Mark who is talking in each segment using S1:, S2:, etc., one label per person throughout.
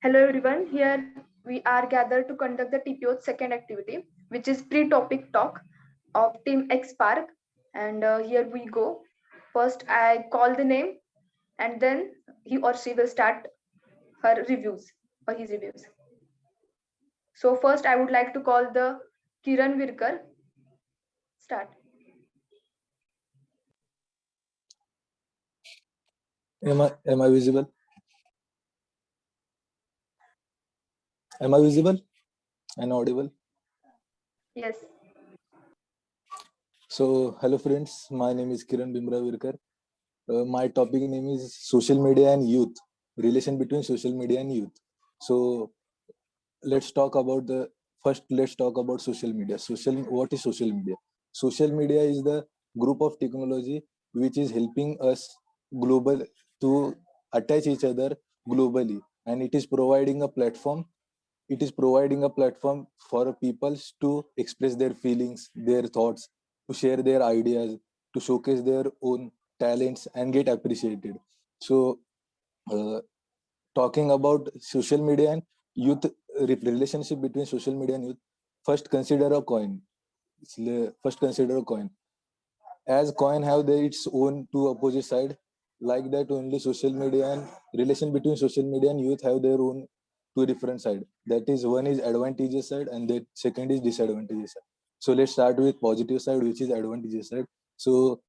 S1: Hello everyone, here we are gathered to conduct the TPO's second activity, which is pre-topic talk of Team X Park. And here we go. First, I call the name and then he or she will start her reviews or his reviews. So first, I would like to call the Kiran Virkar. Start.
S2: Am I visible? Am I visible and audible?
S1: Yes.
S2: So, hello friends, my name is Kiran Bimra Virkar. My topic name is social media and youth, relation between social media and youth. So, let's talk about let's talk about social media. What is social media? Social media is the group of technology which is helping us global to attach each other globally, and it is providing a platform for people to express their feelings, their thoughts, to share their ideas, to showcase their own talents and get appreciated. So, uh, talking about social media and youth, relationship between social media and youth, first consider a coin. First consider a coin. As coin have its own two opposite side, like that only social media and relation between social media and youth have their own two different side. That is, one is advantageous side and the second is disadvantageous side. So let's start with positive side, which is advantageous side. So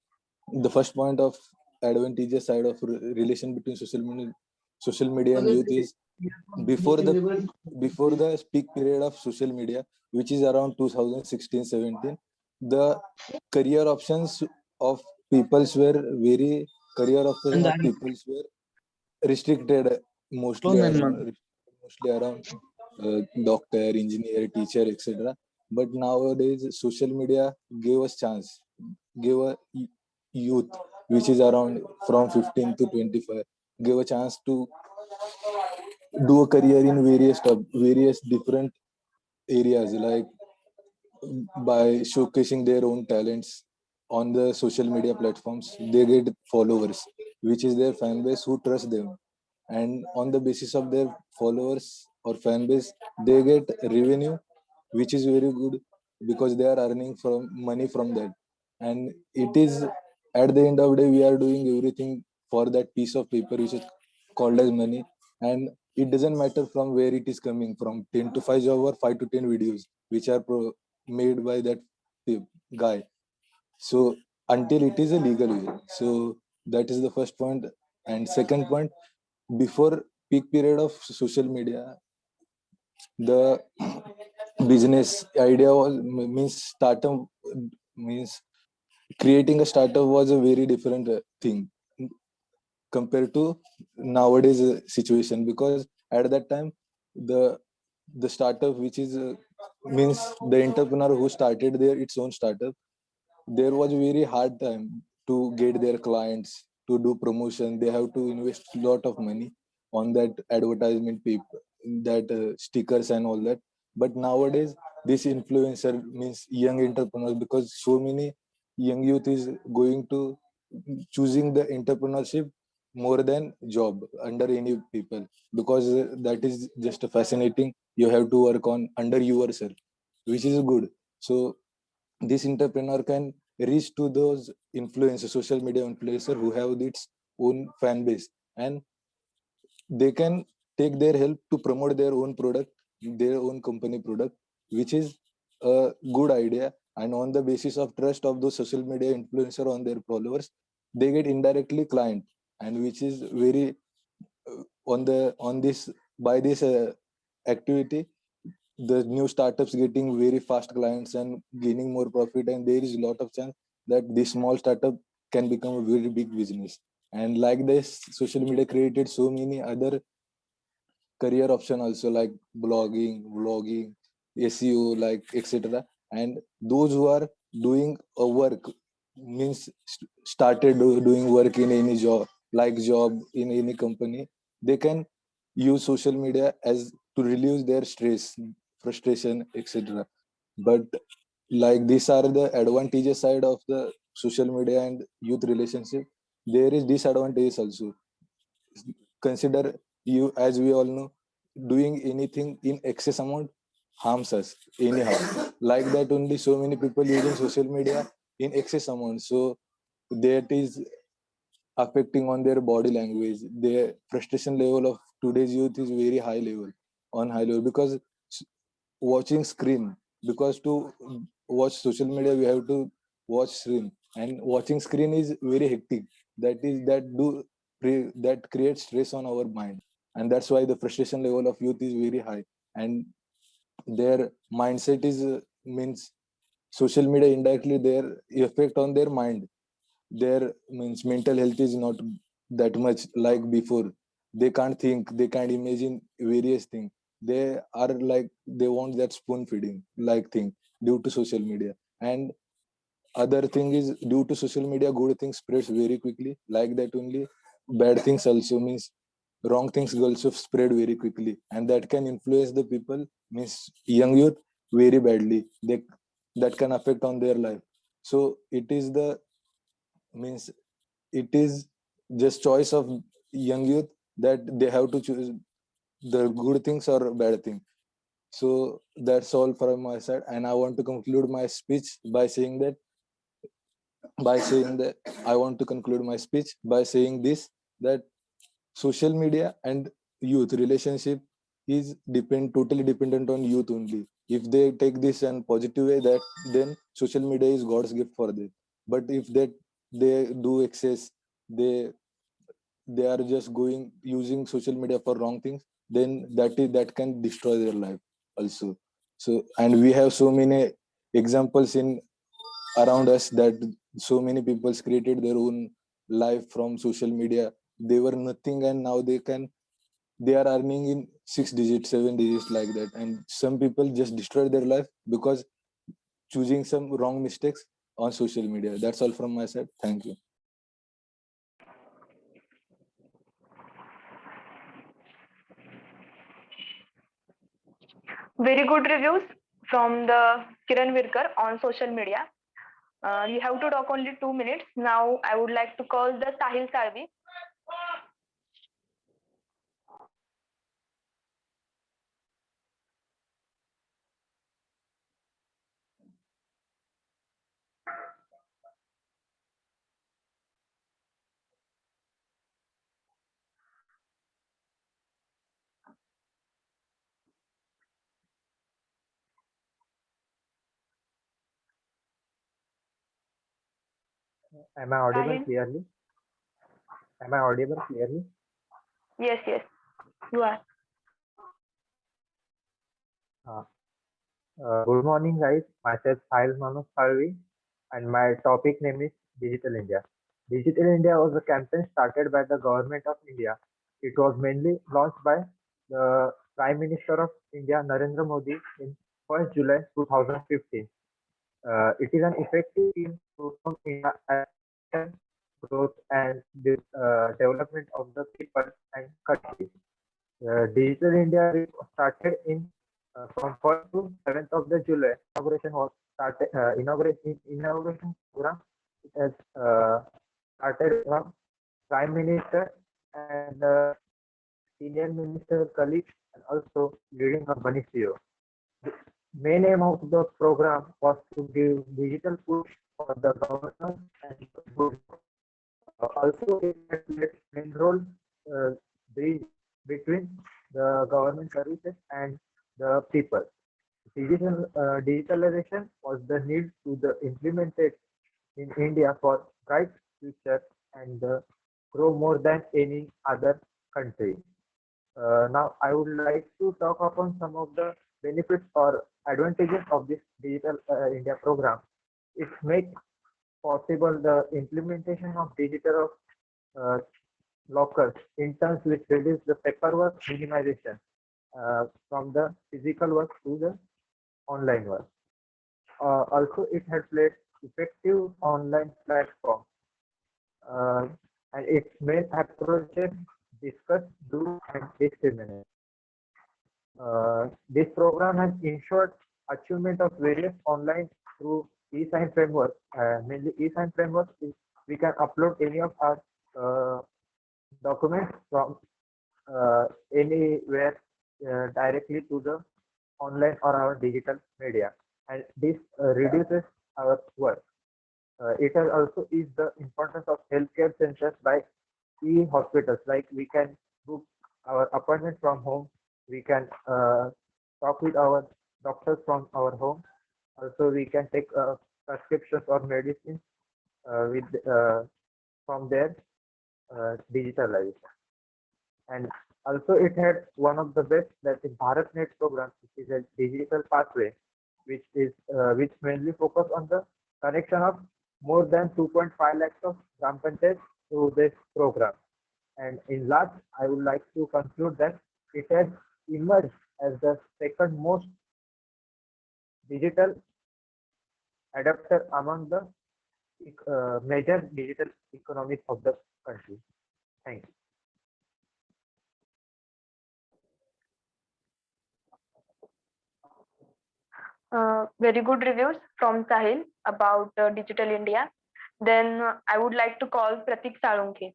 S2: the first point of advantageous side of relation between social media and youth is before the before the peak period of social media, which is around 2016-17, the career options of peoples were very career options of peoples were restricted, mostly around doctor, engineer, teacher, etc. But nowadays social media gave us chance, gave a youth which is around from 15 to 25, gave a chance to do a career in various different areas, like by showcasing their own talents on the social media platforms. They get followers, which is their fan base who trust them, and on the basis of their followers or fan base, they get revenue, which is very good because they are earning from money from that. And it is, at the end of the day, we are doing everything for that piece of paper which is called as money. And it doesn't matter from where it is coming from, 10 to 5 job or 5 to 10 videos which are made by that guy. So until it is a legal way. So that is the first point. And second point, before peak period of social media, the business idea was means startup means creating a startup was a very different thing compared to nowadays situation, because at that time the startup which is means the entrepreneur who started their its own startup, there was very hard time to get their clients, to do promotion. They have to invest a lot of money on that advertisement paper, that stickers and all that. But nowadays this influencer means young entrepreneurs, because so many young youth is going to choosing the entrepreneurship more than job under any people, because that is just fascinating. You have to work on under yourself, which is good. So this entrepreneur can reach to those influencers, social media influencer who have its own fan base, and they can take their help to promote their own product, their own company product, which is a good idea. And on the basis of trust of those social media influencer on their followers, they get indirectly client, and which is very on this, by this activity, the new startups getting very fast clients and gaining more profit, and there is a lot of chance that this small startup can become a very big business. And like this, social media created so many other career option also, like blogging, vlogging, SEO, like etc. And those who are doing a work means started doing work in any job, like job in any company, they can use social media as to relieve their stress, frustration, etc. But like these are the advantages side of the social media and youth relationship. There is disadvantages also. Consider, you, as we all know, doing anything in excess amount harms us anyhow. Like that only, so many people using social media in excess amount, so that is affecting on their body language. Their frustration level of today's youth is very high level, on high level, because watching screen, because to watch social media we have to watch screen, and watching screen is very hectic. That creates stress on our mind, and that's why the frustration level of youth is very high, and their mindset is means social media indirectly their effect on their mind. Their means mental health is not that much like before. They can't think, they can't imagine various things. They are like they want that spoon feeding like thing due to social media. And other thing is, due to social media good things spreads very quickly, like that only bad things also means wrong things also spread very quickly, and that can influence the people, means young youth, very badly. They that can affect on their life. So it is the means it is just choice of young youth that they have to choose the good things or bad thing. So that's all from my side, and I want to conclude my speech by saying that I want to conclude my speech by saying this, that social media and youth relationship is totally dependent on youth only. If they take this in positive way, that then social media is God's gift for them. But if they do excess, they they are just going using social media for wrong things, then that can destroy their life also. So, and we have so many examples in around us, that so many people created their own life from social media. They were nothing, and now they are earning in 6 digits, 7 digits, like that. And some people just destroy their life because choosing some wrong mistakes on social media. That's all from my side. Thank you.
S1: Very good reviews from the Kiran Virkar on social media. You have to talk only 2 minutes. Now I would like to call the Sahil Salvi.
S3: Am I audible
S1: Sahil?
S3: clearly? Am I audible clearly?
S1: Yes, yes, you are.
S3: Uh, Good morning, guys. Myself Sahil Manoj Salvi, and my topic name is Digital India. Digital India was a campaign started by the government of India. It was mainly launched by the Prime Minister of India, Narendra Modi, in 1st July 2015. It is an effective scheme to promote India as growth and the development of the people and country. Digital India week started in from 1st to 7th of the July. Inauguration was started. Inauguration program it has started from Prime Minister and senior minister colleagues, and also leading company CEO. The main aim of the program was to give digital push for the governance and good. Also, it had played main role uh, bridge between the government services and the people. Digitalization was the need to the implemented in India for bright future and grow more than any other country. Now, I would like to talk upon some of the benefits or advantages of this Digital India program. It makes possible the implementation of digital uh, lockers in terms which reduce the paperwork minimization from the physical work to the online work. Also, it has played effective online platform uh, and its main approaches discuss, do, and discriminate. This program has ensured achievement of various online through e-sign framework. Mainly e-sign framework is we can upload any of our documents from anywhere directly to the online or our digital media, and this reduces our work. It has also is the importance of healthcare centers by e-hospitals. Like we can book our appointment from home, we can talk with our doctors from our home. Also, we can take prescriptions or medicines with from their digitalization. And also, it had one of the best, that is BharatNet program, which is a digital pathway, which mainly focus on the connection of more than 2.5 lakhs of Gram Panchayats through this program. And in last, I would like to conclude that it has emerged as the second most digital adapter among the major digital economies of the country. Thank you.
S1: Very good reviews from Sahil about Digital India. Then I would like to call Pratik Salunke.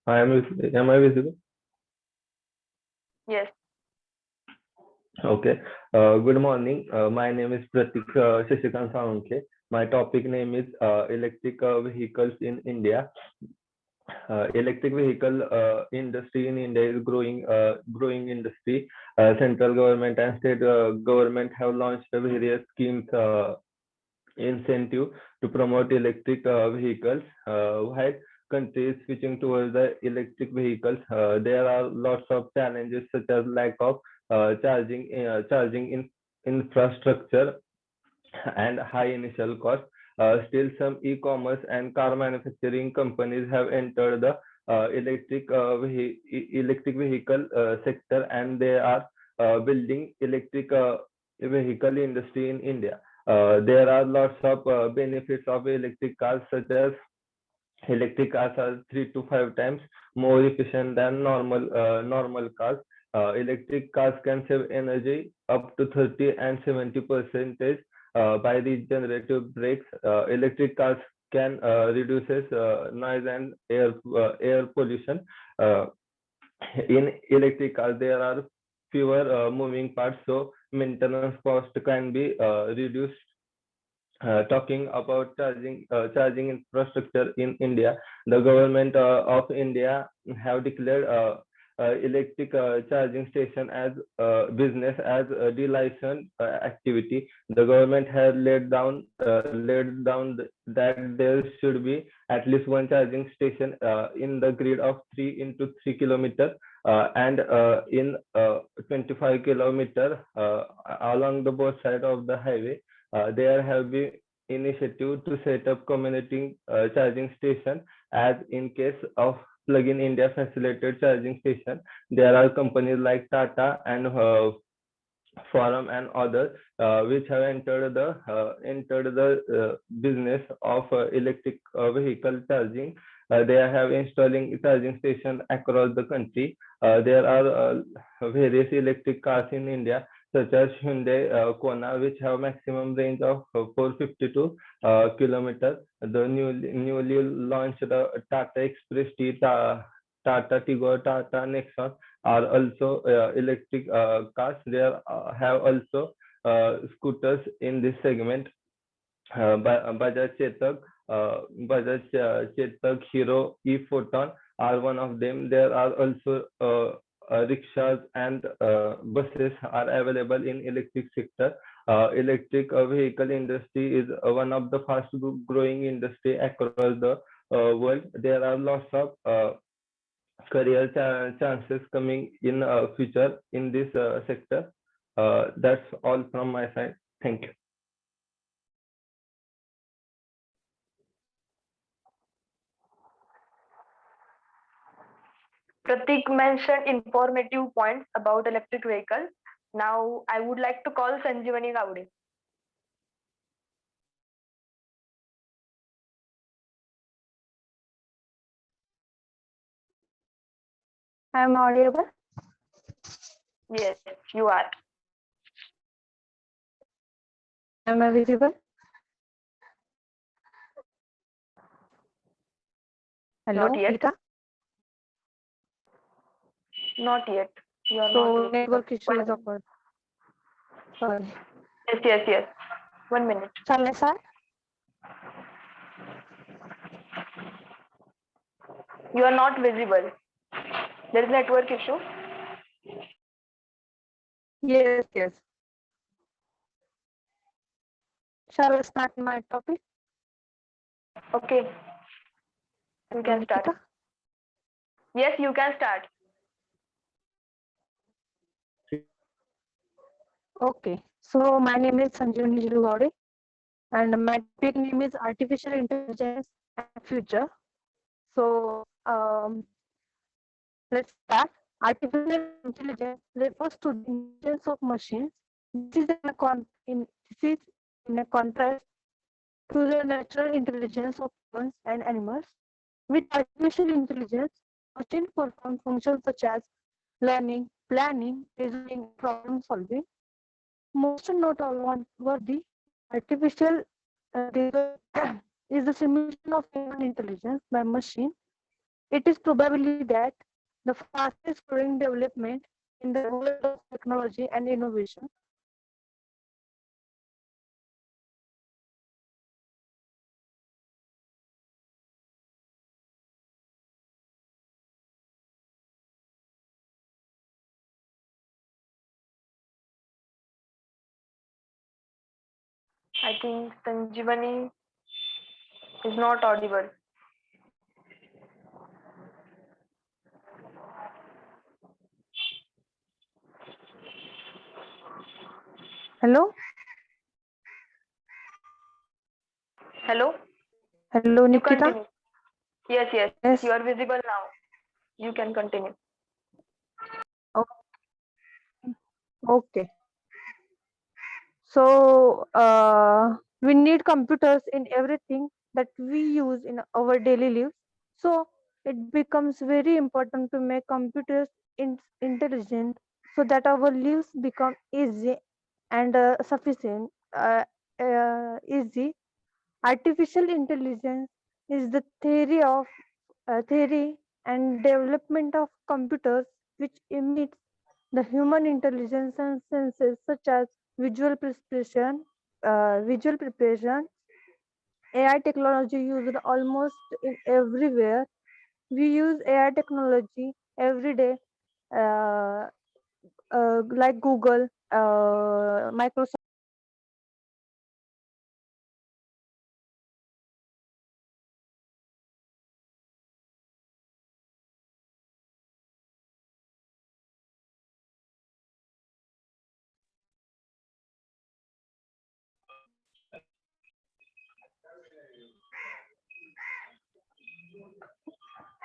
S4: Am I visible?
S1: Yes.
S4: Okay. Good morning. My name is Pratik Shashikant Saunke. My topic name is electric vehicles in India. Electric vehicle industry in India is growing industry. Central government and state government have launched various schemes, incentive to promote electric vehicles. While countries switching towards the electric vehicles, there are lots of challenges such as lack of charging infrastructure and high initial cost. Still, some e-commerce and car manufacturing companies have entered the electric vehicle sector, and they are building electric vehicle industry in India. There are lots of benefits of electric cars, such as electric cars are 3 to 5 times more efficient than normal cars. Electric cars can save energy up to 30 and 70% by regenerative brakes. Electric cars can reduces noise and air pollution. Uh, in electric cars, there are fewer moving parts, so maintenance cost can be reduced. Talking about charging infrastructure in India, the government of India have declared electric charging station as business as a delicensed activity. The government has that there should be at least one charging station in the grid of 3 into 3 kilometers, and in 25 kilometers along the both side of the highway. There have been initiative to set up community charging station, as in case of Plug-in India facilitated charging station. There are companies like Tata and Forum and others which have entered the business of electric vehicle charging. They have installing charging station across the country. There are various electric cars in India, such as Hyundai Kona, which have maximum range of 452 kilometers. The newly launched Tata Express T, Tata Tigor, Tata Nexon are also electric cars. There have also scooters in this segment. Bajaj Chetak, Hero, E-Photon are one of them. There are also rickshaws and buses are available in electric sector. Electric vehicle industry is one of the fast growing industry across the world. There are lots of career chances coming in future in this sector. That's all from my side. Thank you.
S1: Pratik mentioned informative points about electric vehicles. Now I would like to call Sanjeevani Gowde.
S5: I am audible.
S1: Yes, you are.
S5: Am I visible? Hello,
S1: Not yet.
S5: Nikita.
S1: Not yet. You are not
S5: So
S1: visible.
S5: network issue
S1: One
S5: is
S1: minute.
S5: occurred. Sorry.
S1: Yes. 1 minute.
S5: Shall I start?
S1: You are not visible. There is network issue.
S5: Yes. Shall I start my topic?
S1: Okay, you can start.
S5: Nikita?
S1: Yes, you can start.
S5: Okay. So my name is Sanjeevani Jilugowde and my topic name is Artificial Intelligence and Future. So let's start. Artificial intelligence refers to the intelligence of machines. This is in a contrast to the natural intelligence of humans and animals. With artificial intelligence, machines perform functions such as learning, planning, reasoning, problem solving. Most noteworthy, artificial is the simulation of human intelligence by machine. It is probably that the fastest growing development in the world of technology and innovation.
S1: I think Sanjeevani is not audible.
S5: Hello?
S1: Hello?
S5: Hello,
S1: You
S5: Nikita?
S1: continue. Yes.
S5: Yes.
S1: You are visible now. You can continue.
S5: Okay. So we need computers in everything that we use in our daily lives. So it becomes very important to make computers intelligent so that our lives become easy and sufficient. Easy. Artificial intelligence is the theory and development of computers which emits the human intelligence and senses such as visual preparation, AI technology used almost in everywhere. We use AI technology every day, uh, like Google, Microsoft.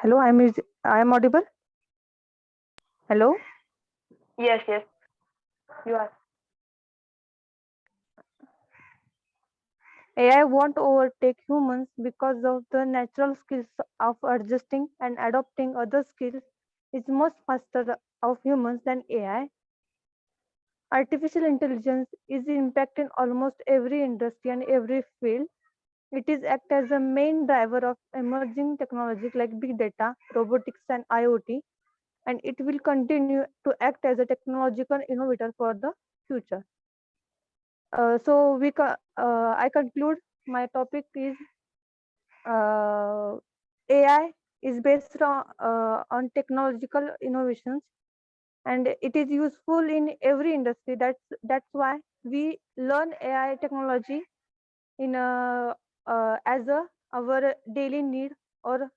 S5: Hello, I'm audible. Hello.
S1: Yes. You are.
S5: AI won't overtake humans because of the natural skills of adjusting and adopting other skills is much faster of humans than AI. Artificial intelligence is impacting almost every industry and every field. It is act as a main driver of emerging technologies like big data, robotics, and IoT, and it will continue to act as a technological innovator for the future. I conclude my topic is AI is based on technological innovations and it is useful in every industry. That's why we learn AI technology in as a our daily need or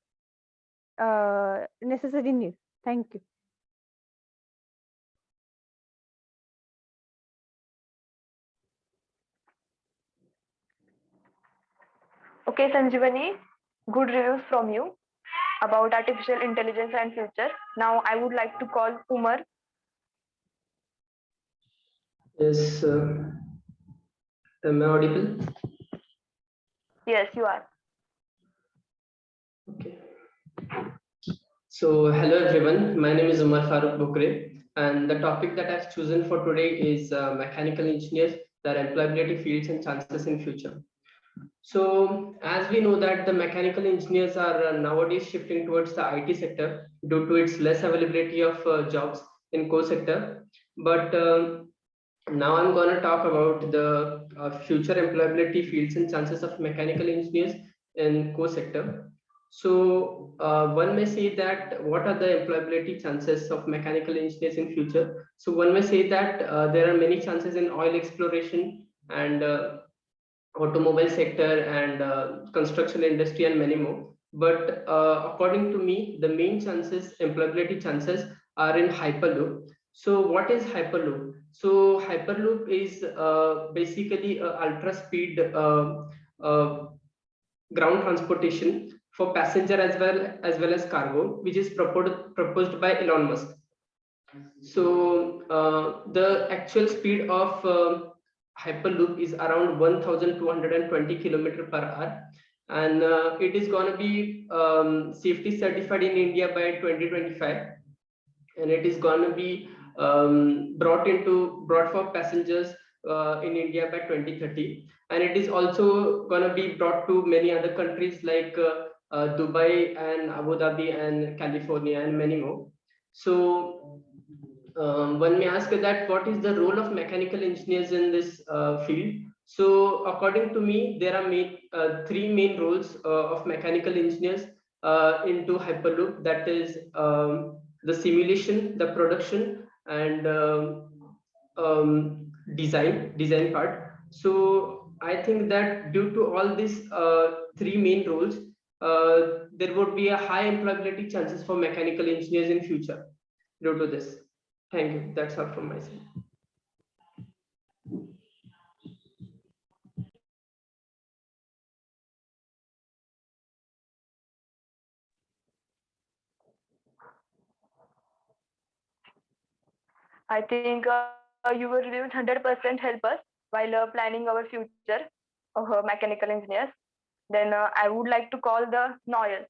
S5: necessary need. Thank you.
S1: Okay, Sanjeevani. Good reviews from you about artificial intelligence and future. Now I would like to call Umar.
S6: Yes, am I audible?
S1: Yes, you are.
S6: Okay. So, hello everyone. My name is Umar Farooq Bukre, and the topic that I've chosen for today is mechanical engineers, their employability fields and chances in future. So as we know that the mechanical engineers are nowadays shifting towards the IT sector due to its less availability of jobs in core sector. But now I'm going to talk about the future employability fields and chances of mechanical engineers in core sector. So one may say that what are the employability chances of mechanical engineers in future? So one may say that there are many chances in oil exploration and automobile sector and construction industry and many more. But according to me, the main chances, employability chances, are in hyperloop. So what is hyperloop? So hyperloop is basically a ultra speed uh, ground transportation for passenger as well as cargo, which is proposed by Elon Musk. So the actual speed of Hyperloop is around 1,220 kilometer per hour, and it is going to be safety certified in India by 2025, and it is going to be brought for passengers in India by 2030, and it is also going to be brought to many other countries like Dubai and Abu Dhabi and California and many more. So one may ask that what is the role of mechanical engineers in this field. So according to me, there are three main roles of mechanical engineers into hyperloop, that is the simulation, the production, and design part. So I think that due to all these three main roles, there would be a high employability chances for mechanical engineers in future due to this. Thank you. That's all from my side.
S1: I think you will 100% help us while planning our future of mechanical engineers. Then I would like to call the Noel.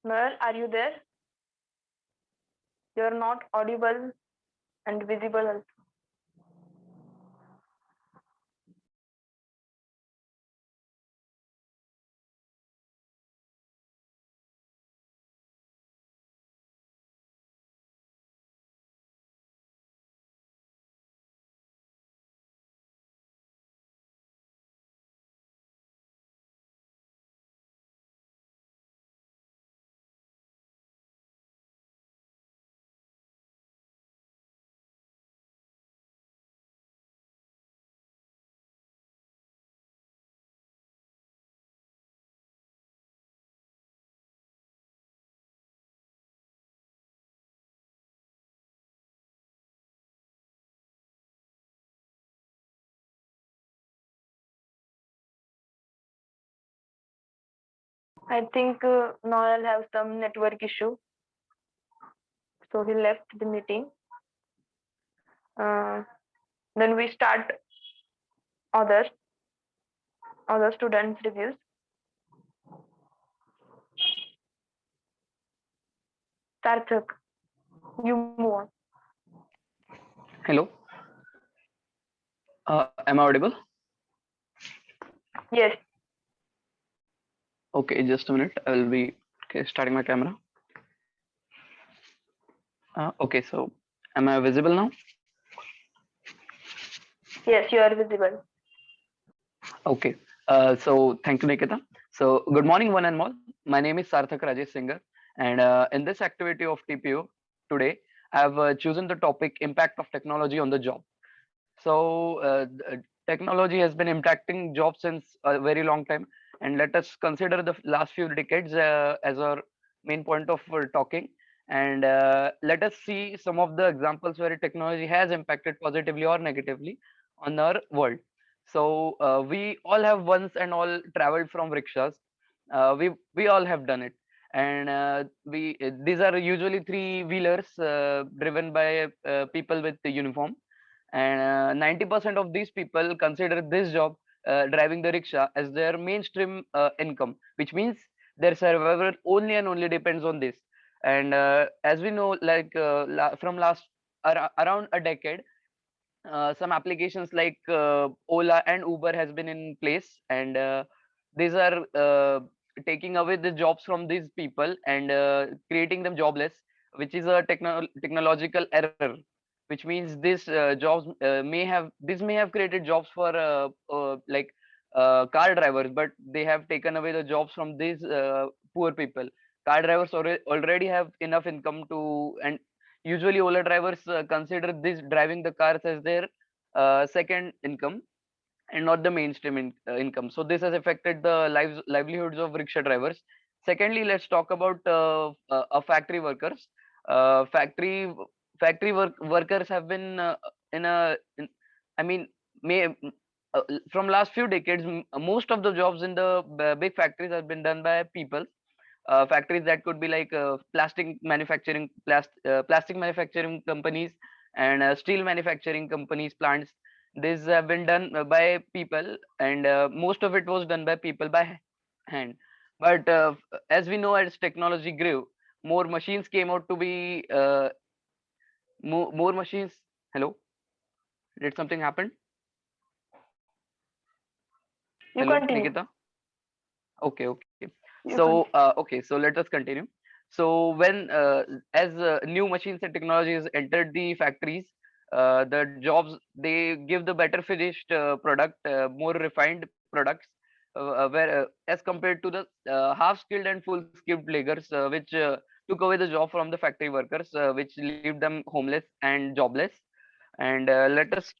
S1: Noel, are you there? You're not audible and visible also. I think Noel has some network issue, so he left the meeting. Uh, then we start other other students' reviews. Sarthak, you move on.
S7: Hello, am I audible?
S1: Yes.
S7: Okay, just a minute. I will be starting my camera. Okay, so am I visible now?
S1: Yes, you are visible.
S7: Okay, so thank you, Nikita. So good morning, one and all. My name is Sarthak Rajesh Singer, and in this activity of TPO today, I have chosen the topic impact of technology on the job. So technology has been impacting jobs since a very long time, and let us consider the last few decades as our main point of talking. And let us see some of the examples where technology has impacted positively or negatively on our world. So we all have once and all traveled from rickshaws. We all have done it, and these are usually three wheelers driven by people with the uniform, and 90% of these people consider this job, driving the rickshaw, as their mainstream income, which means their survival only and only depends on this. And as we know, like from last around a decade, some applications like Ola and Uber has been in place, and these are taking away the jobs from these people and creating them jobless, which is a technological error. Which means this may have created jobs for like car drivers, but they have taken away the jobs from these poor people. Car drivers already have enough income to, and usually Ola drivers consider this driving the cars as their second income and not the mainstream income. So this has affected the livelihoods of rickshaw drivers. Secondly, let's talk about factory workers. Uh, factory workers have been in a in, I mean may from last few decades, most of the jobs in the big factories have been done by people. Factories that could be like plastic manufacturing companies, and steel manufacturing companies, plants. These have been done by people, and most of it was done by people by hand. But as we know, as technology grew, more machines came out to be more machines. Hello, did something happen?
S1: You
S7: Hello,
S1: continue.
S7: Nikita. Okay.
S1: You continue.
S7: Okay, so let us continue. So when as new machines and technologies entered the factories, the jobs, they give the better finished product, more refined products, where as compared to the half skilled and full skilled laborers, which took away the job from the factory workers, which leave them homeless and jobless. And let us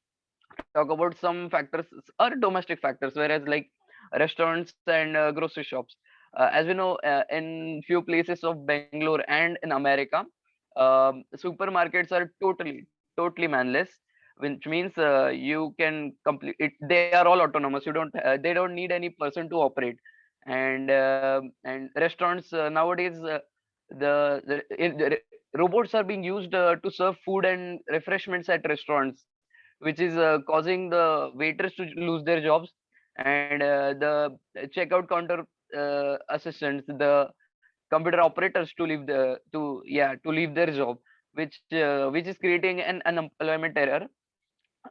S7: talk about some factors or domestic factors, whereas like restaurants and grocery shops. As we know, in few places of Bangalore and in America, supermarkets are totally manless, which means you can complete it. They are all autonomous. They don't need any person to operate. And restaurants nowadays, the robots are being used to serve food and refreshments at restaurants, which is causing the waiters to lose their jobs, and the checkout counter assistants, the computer operators to leave their job, which is creating an unemployment error.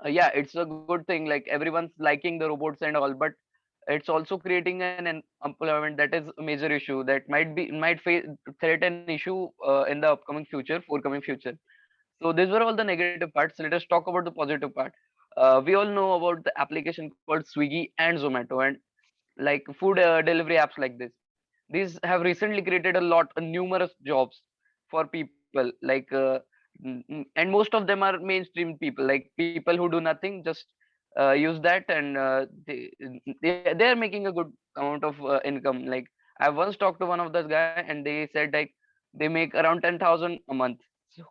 S7: Yeah, it's a good thing, like everyone's liking the robots and all, but it's also creating an employment that is a major issue that might face threaten issue in the forthcoming future. So these were all the negative parts. Let us talk about the positive part. We all know about the application called Swiggy and Zomato, and like food delivery apps like this. These have recently created numerous jobs for people. Like, and most of them are mainstream people, like people who do nothing, just use that, and they are making a good amount of income. Like, I once talked to one of those guy, and they said like they make around 10,000 a month. So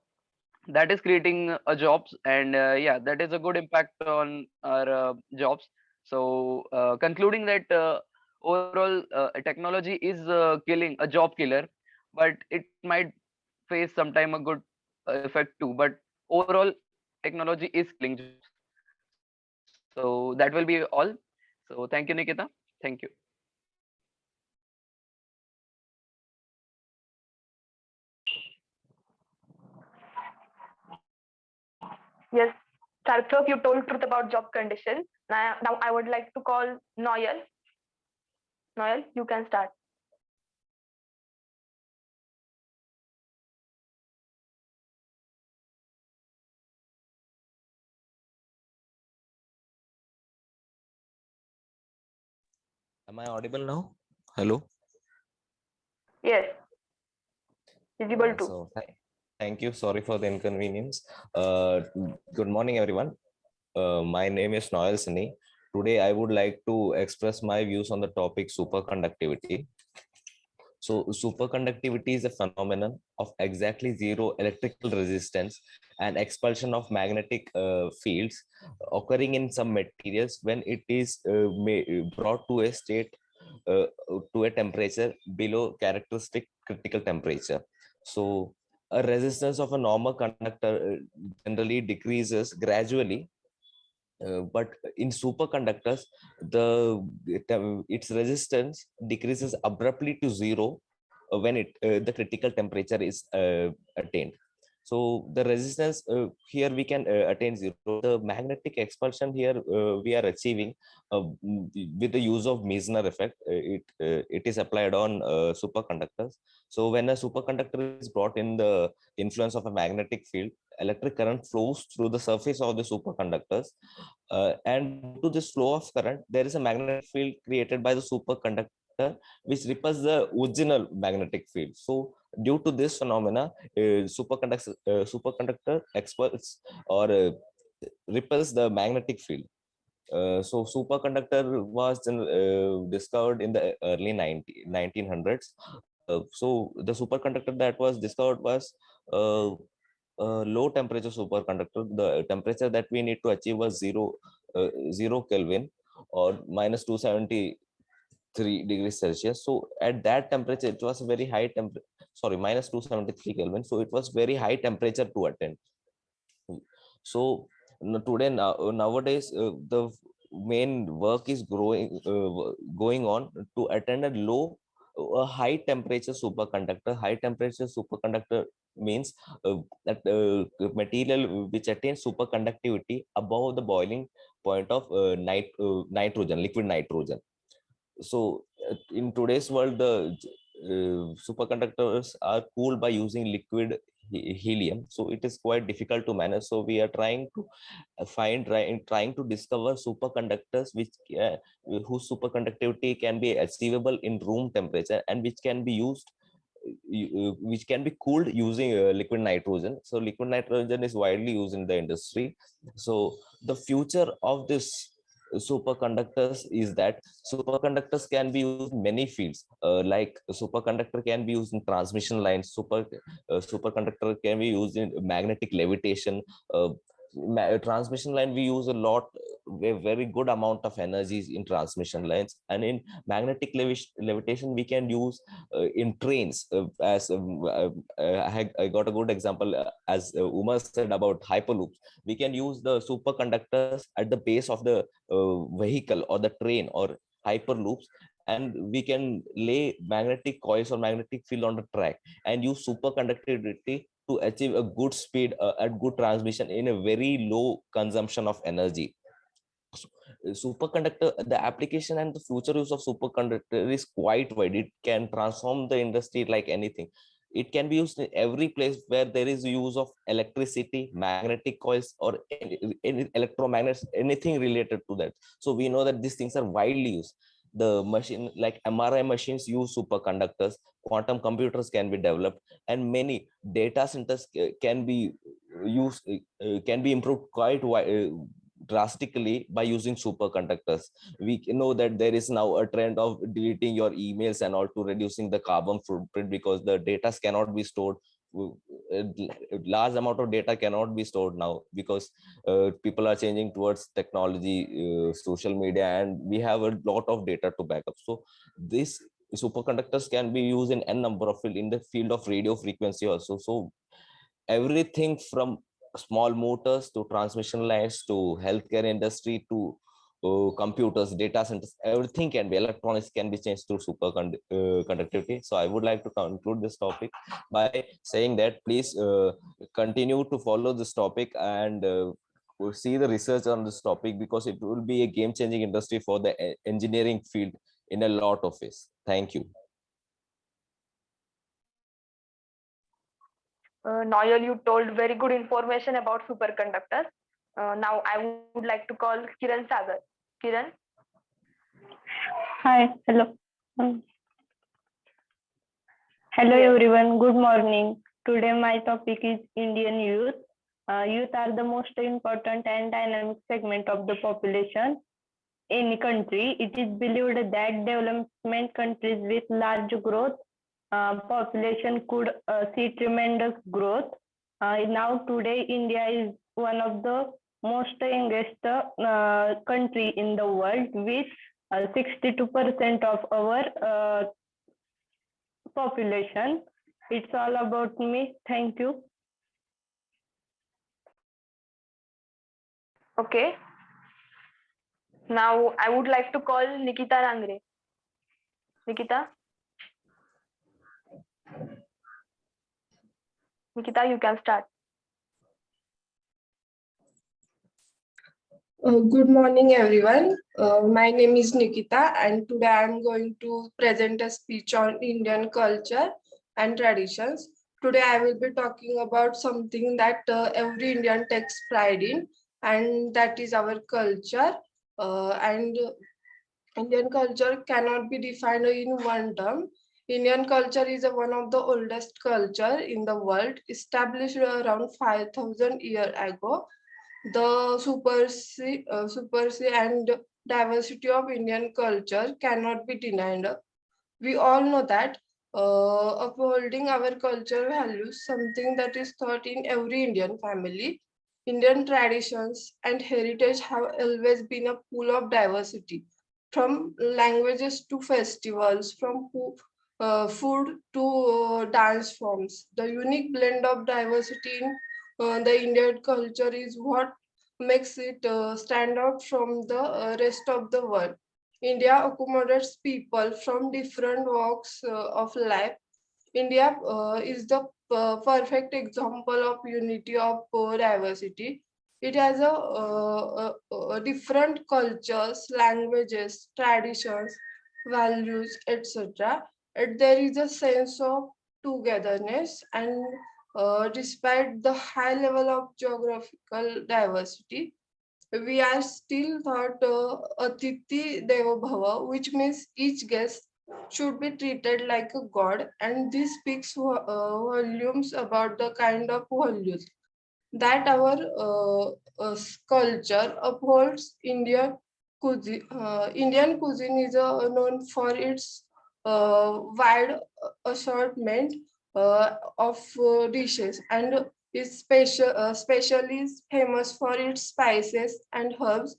S7: that is creating jobs, and yeah, that is a good impact on our jobs. So concluding that overall technology is killing a job killer, but it might face sometime a good effect too. But overall, technology is killing jobs. So that will be all. So thank you, Nikita. Thank you.
S1: Yes, Sarthak, you told truth about job condition. Now I would like to call Noel. Noel, you can start.
S8: Am I audible now? Hello.
S1: Yes, visible
S8: Yeah,
S1: too.
S8: thank you. Sorry for the inconvenience. Good morning, everyone. My name is Noel Sini. Today, I would like to express my views on the topic superconductivity. So, superconductivity is a phenomenon of exactly zero electrical resistance and expulsion of magnetic fields occurring in some materials when it is brought to a state to a temperature below characteristic critical temperature. So a resistance of a normal conductor generally decreases gradually, but in superconductors, its resistance decreases abruptly to zero when the critical temperature is attained. So the resistance here we can attain zero. The magnetic expulsion here we are achieving with the use of Meissner effect. It is applied on superconductors. So when a superconductor is brought in the influence of a magnetic field, electric current flows through the surface of the superconductors, and due to this flow of current, there is a magnetic field created by the superconductor which repels the original magnetic field. So due to this phenomena, superconductor expels or repels the magnetic field. So superconductor was discovered in the early 1900s. So the superconductor that was discovered was low temperature superconductor. The temperature that we need to achieve was 0 Kelvin or minus 273 degrees Celsius. So at that temperature, it was a very high temperature. Sorry, minus 273 Kelvin. So it was very high temperature to attain. So today nowadays the main work is going on to attend a high temperature superconductor. High temperature superconductor means that material which attains superconductivity above the boiling point of nitrogen, liquid nitrogen. So in today's world, the superconductors are cooled by using liquid helium, so it is quite difficult to manage. So we are trying to trying to discover superconductors whose superconductivity can be achievable in room temperature and which can be used which can be cooled using liquid nitrogen. So liquid nitrogen is widely used in the industry. So the future of this superconductors is that superconductors can be used in many fields, like superconductor can be used in transmission lines, superconductor can be used in magnetic levitation. Transmission line we use a lot, a very good amount of energies in transmission lines, and in magnetic levitation we can use in trains, I got a good example, as Umar said about hyperloops. We can use the superconductors at the base of the vehicle or the train or hyperloops, and we can lay magnetic coils or magnetic field on the track and use superconductivity to achieve a good speed at good transmission in a very low consumption of energy. Superconductor, the application and the future use of superconductor is quite wide. It can transform the industry like anything. It can be used in every place where there is use of electricity, magnetic coils, or any electromagnets, anything related to that. So we know that these things are widely used. The machine like MRI machines use superconductors, quantum computers can be developed, and many data centers can be used, can be improved quite drastically by using superconductors. We know that there is now a trend of deleting your emails and all to reducing the carbon footprint, because the data cannot be stored. A large amount of data cannot be stored now because people are changing towards technology, social media, and we have a lot of data to back up. So these superconductors can be used in n number of field, in the field of radio frequency also. So everything from small motors to transmission lines to healthcare industry to computers, data centers, everything can be, electronics can be changed to superconductivity. So I would like to conclude this topic by saying that please continue to follow this topic and see the research on this topic, because it will be a game-changing industry for the engineering field in a lot of ways. Thank you.
S1: Noel, you told very good information about superconductors. Now I would like to call Kiran Sagar. Kiran.
S9: Hi, hello. Hello
S1: Yes.
S9: everyone, good morning. Today my topic is Indian youth. Youth are the most important and dynamic segment of the population in a country. It is believed that development countries with large growth population could see tremendous growth. Now today India is one of the most youngest country in the world with 62% of our population. It's all about me. Thank you.
S1: Okay. Now I would like to call Nikita Rangre. Nikita? Nikita, you can start.
S10: Good morning, everyone. My name is Nikita, and today I'm going to present a speech on Indian culture and traditions. Today, I will be talking about something that every Indian takes pride in, and that is our culture. And Indian culture cannot be defined in one term. Indian culture is one of the oldest culture in the world, established around 5,000 years ago. The supersede and diversity of Indian culture cannot be denied. We all know that upholding our cultural values, something that is taught in every Indian family. Indian traditions and heritage have always been a pool of diversity, from languages to festivals, from food to dance forms. The unique blend of diversity in the Indian culture is what makes it stand out from the rest of the world. India accommodates people from different walks of life. India is the perfect example of unity of diversity. It has different cultures, languages, traditions, values, etc. And there is a sense of togetherness, and despite the high level of geographical diversity, we are still taught Atiti Deva Bhava, which means each guest should be treated like a god, and this speaks volumes about the kind of values that our culture upholds. Indian cuisine is known for its wide assortment of dishes, and is specially famous for its spices and herbs,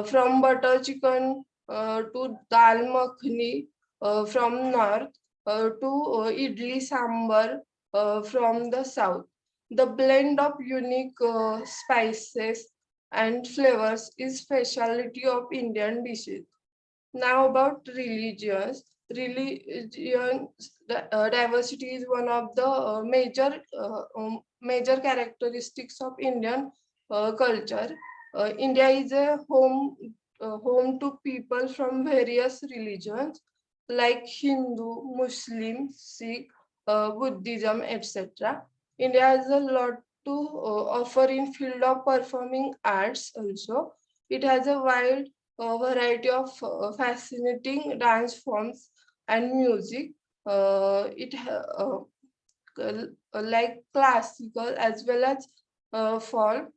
S10: from butter chicken to dal makhani from north, to idli sambar from the south. The blend of unique spices and flavors is specialty of Indian dishes. Now about religions. Religion diversity is one of the major characteristics of Indian culture. India is a home to people from various religions like Hindu, Muslim, Sikh, Buddhism, etc. India has a lot to offer in field of performing arts also. It has a wide variety of fascinating dance forms and music. Like classical as well as folk.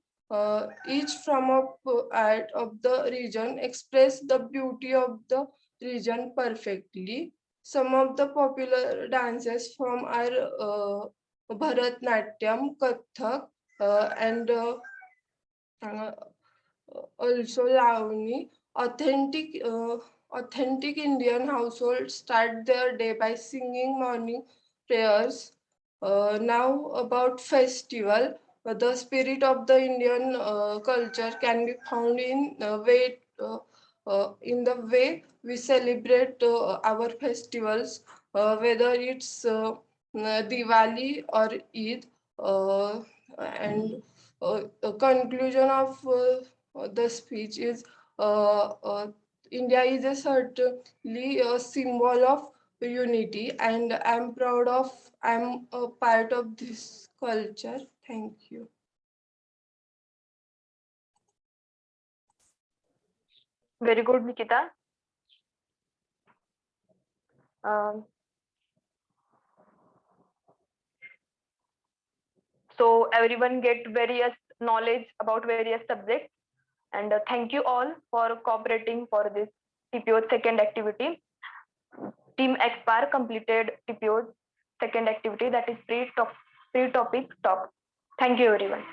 S10: Each form of art of the region express the beauty of the region perfectly. Some of the popular dances from our Bharatnatyam, Kathak, and also Lavani. Authentic Indian households start their day by singing morning prayers. Now about festival, the spirit of the Indian culture can be found in the way we celebrate our festivals, whether it's Diwali or Eid, and a conclusion of the speech is India is a certainly a symbol of unity, and I'm a part of this culture. Thank you.
S1: Very good, Nikita. Um, so everyone get various knowledge about various subjects, and thank you all for cooperating for this TPO second activity. Team XPAR completed TPO second activity, that is pre-topic talk. Thank you everyone.